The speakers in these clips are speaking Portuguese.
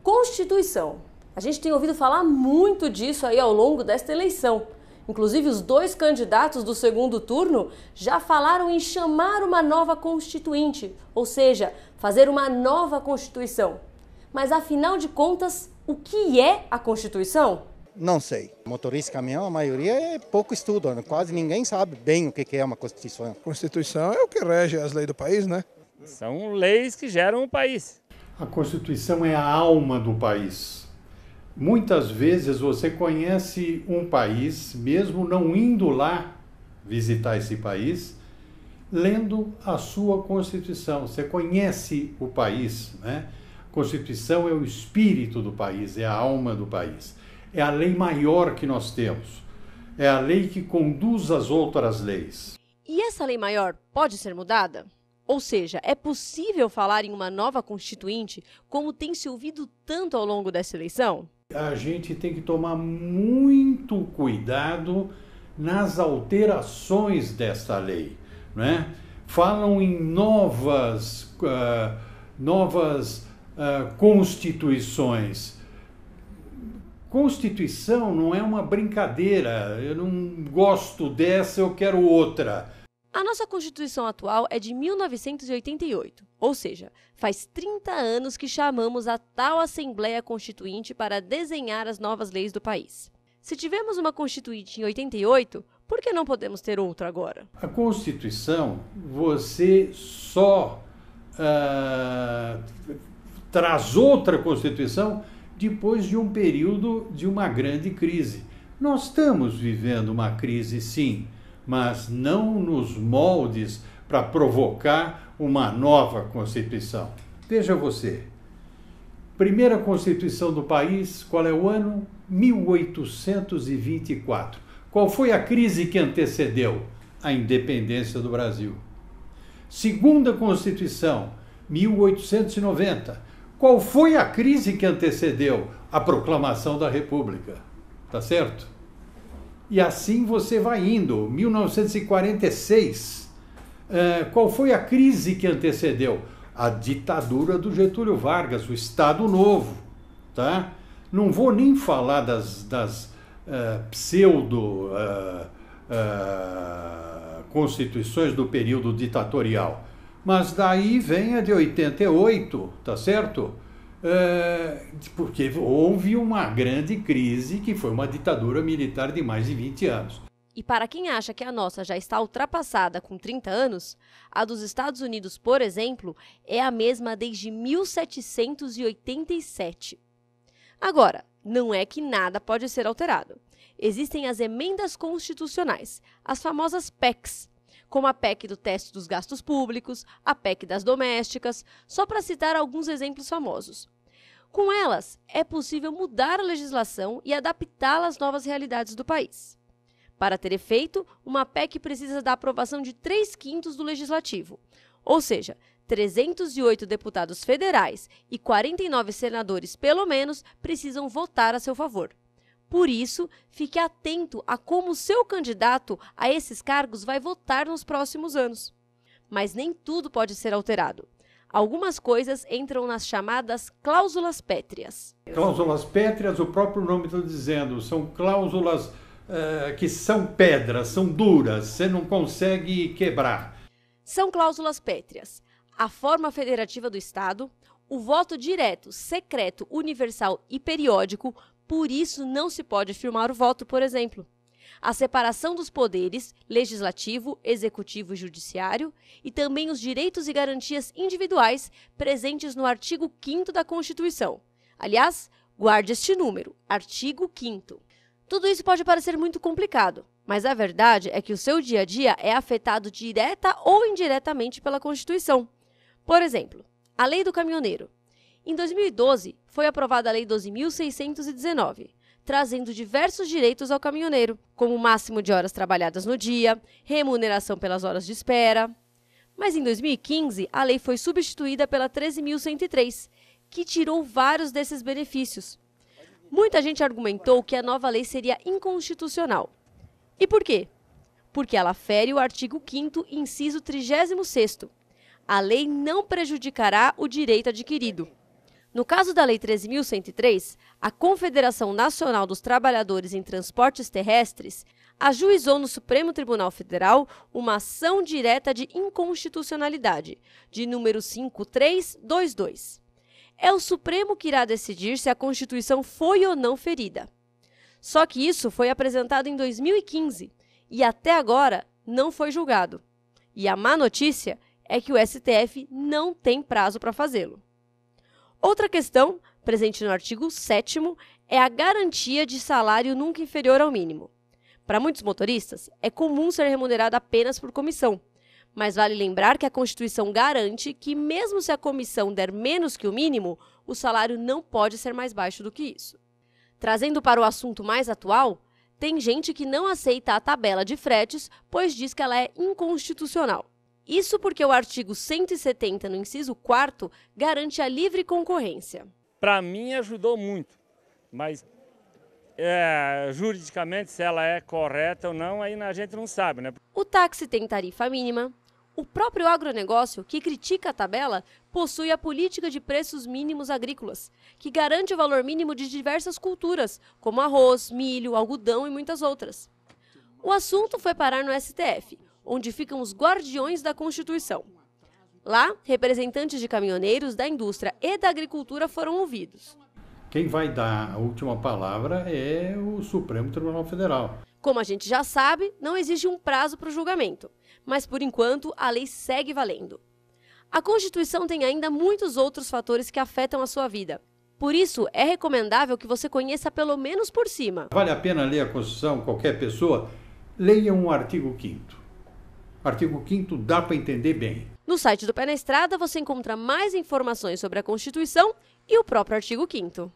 Constituição. A gente tem ouvido falar muito disso aí ao longo desta eleição. Inclusive, os dois candidatos do segundo turno já falaram em chamar uma nova constituinte, ou seja, fazer uma nova Constituição. Mas, afinal de contas, o que é a Constituição? Não sei. Motorista de caminhão, a maioria é pouco estudo, quase ninguém sabe bem o que é uma Constituição. Constituição é o que rege as leis do país, né? São leis que geram o país. A Constituição é a alma do país. Muitas vezes você conhece um país, mesmo não indo lá visitar esse país, lendo a sua Constituição. Você conhece o país, né? A Constituição é o espírito do país, é a alma do país. É a lei maior que nós temos. É a lei que conduz as outras leis. E essa lei maior pode ser mudada? Ou seja, é possível falar em uma nova Constituinte, como tem se ouvido tanto ao longo dessa eleição? A gente tem que tomar muito cuidado nas alterações desta lei, né? Falam em novas constituições. Constituição não é uma brincadeira, eu não gosto dessa, eu quero outra. A nossa Constituição atual é de 1988, ou seja, faz 30 anos que chamamos a tal Assembleia Constituinte para desenhar as novas leis do país. Se tivemos uma Constituinte em 88, por que não podemos ter outra agora? A Constituição, você só traz outra Constituição depois de um período de uma grande crise. Nós estamos vivendo uma crise, sim, mas não nos moldes para provocar uma nova Constituição. Veja você, primeira Constituição do país, qual é o ano? 1824. Qual foi a crise que antecedeu a independência do Brasil? Segunda Constituição, 1890. Qual foi a crise que antecedeu a proclamação da República? Tá certo? E assim você vai indo. 1946. Qual foi a crise que antecedeu? A ditadura do Getúlio Vargas, o Estado Novo. Tá? Não vou nem falar das pseudo-constituições do período ditatorial. Mas daí vem a de 88, tá certo? Porque houve uma grande crise que foi uma ditadura militar de mais de 20 anos. E para quem acha que a nossa já está ultrapassada com 30 anos, a dos Estados Unidos, por exemplo, é a mesma desde 1787. Agora, não é que nada pode ser alterado. Existem as emendas constitucionais, as famosas PECs, como a PEC do teste dos gastos públicos, a PEC das domésticas, só para citar alguns exemplos famosos. Com elas, é possível mudar a legislação e adaptá-la às novas realidades do país. Para ter efeito, uma PEC precisa da aprovação de 3/5 do Legislativo, ou seja, 308 deputados federais e 49 senadores, pelo menos, precisam votar a seu favor. Por isso, fique atento a como o seu candidato a esses cargos vai votar nos próximos anos. Mas nem tudo pode ser alterado. Algumas coisas entram nas chamadas cláusulas pétreas. Cláusulas pétreas, o próprio nome está dizendo, são cláusulas que são pedras, são duras, você não consegue quebrar. São cláusulas pétreas: a forma federativa do Estado, o voto direto, secreto, universal e periódico. Por isso, não se pode firmar o voto, por exemplo. A separação dos poderes, legislativo, executivo e judiciário, e também os direitos e garantias individuais presentes no artigo 5º da Constituição. Aliás, guarde este número, artigo 5º. Tudo isso pode parecer muito complicado, mas a verdade é que o seu dia a dia é afetado direta ou indiretamente pela Constituição. Por exemplo, a Lei do Caminhoneiro. Em 2012, foi aprovada a Lei 12.619, trazendo diversos direitos ao caminhoneiro, como o máximo de horas trabalhadas no dia, remuneração pelas horas de espera. Mas em 2015, a lei foi substituída pela 13.103, que tirou vários desses benefícios. Muita gente argumentou que a nova lei seria inconstitucional. E por quê? Porque ela fere o artigo 5º, inciso 36º. A lei não prejudicará o direito adquirido. No caso da Lei 13.103, a Confederação Nacional dos Trabalhadores em Transportes Terrestres ajuizou no Supremo Tribunal Federal uma ação direta de inconstitucionalidade, de número 5322. É o Supremo que irá decidir se a Constituição foi ou não ferida. Só que isso foi apresentado em 2015 e até agora não foi julgado. E a má notícia é que o STF não tem prazo para fazê-lo. Outra questão, presente no artigo 7º, é a garantia de salário nunca inferior ao mínimo. Para muitos motoristas, é comum ser remunerado apenas por comissão, mas vale lembrar que a Constituição garante que, mesmo se a comissão der menos que o mínimo, o salário não pode ser mais baixo do que isso. Trazendo para o assunto mais atual, tem gente que não aceita a tabela de fretes, pois diz que ela é inconstitucional. Isso porque o artigo 170, no inciso 4º, garante a livre concorrência. Para mim ajudou muito, mas juridicamente se ela é correta ou não, aí a gente não sabe, né? O táxi tem tarifa mínima. O próprio agronegócio, que critica a tabela, possui a política de preços mínimos agrícolas, que garante o valor mínimo de diversas culturas, como arroz, milho, algodão e muitas outras. O assunto foi parar no STF, onde ficam os guardiões da Constituição. Lá, representantes de caminhoneiros, da indústria e da agricultura foram ouvidos. Quem vai dar a última palavra é o Supremo Tribunal Federal. Como a gente já sabe, não existe um prazo para o julgamento, mas por enquanto a lei segue valendo. A Constituição tem ainda muitos outros fatores que afetam a sua vida. Por isso, é recomendável que você conheça pelo menos por cima. Vale a pena ler a Constituição, qualquer pessoa? Leia um artigo 5º. Artigo 5º dá para entender bem. No site do Pé na Estrada você encontra mais informações sobre a Constituição e o próprio artigo 5º.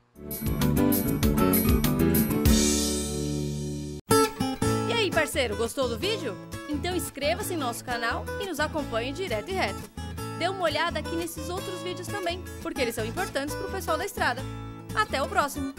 E aí, parceiro, gostou do vídeo? Então inscreva-se em nosso canal e nos acompanhe direto e reto. Dê uma olhada aqui nesses outros vídeos também, porque eles são importantes para o pessoal da estrada. Até o próximo!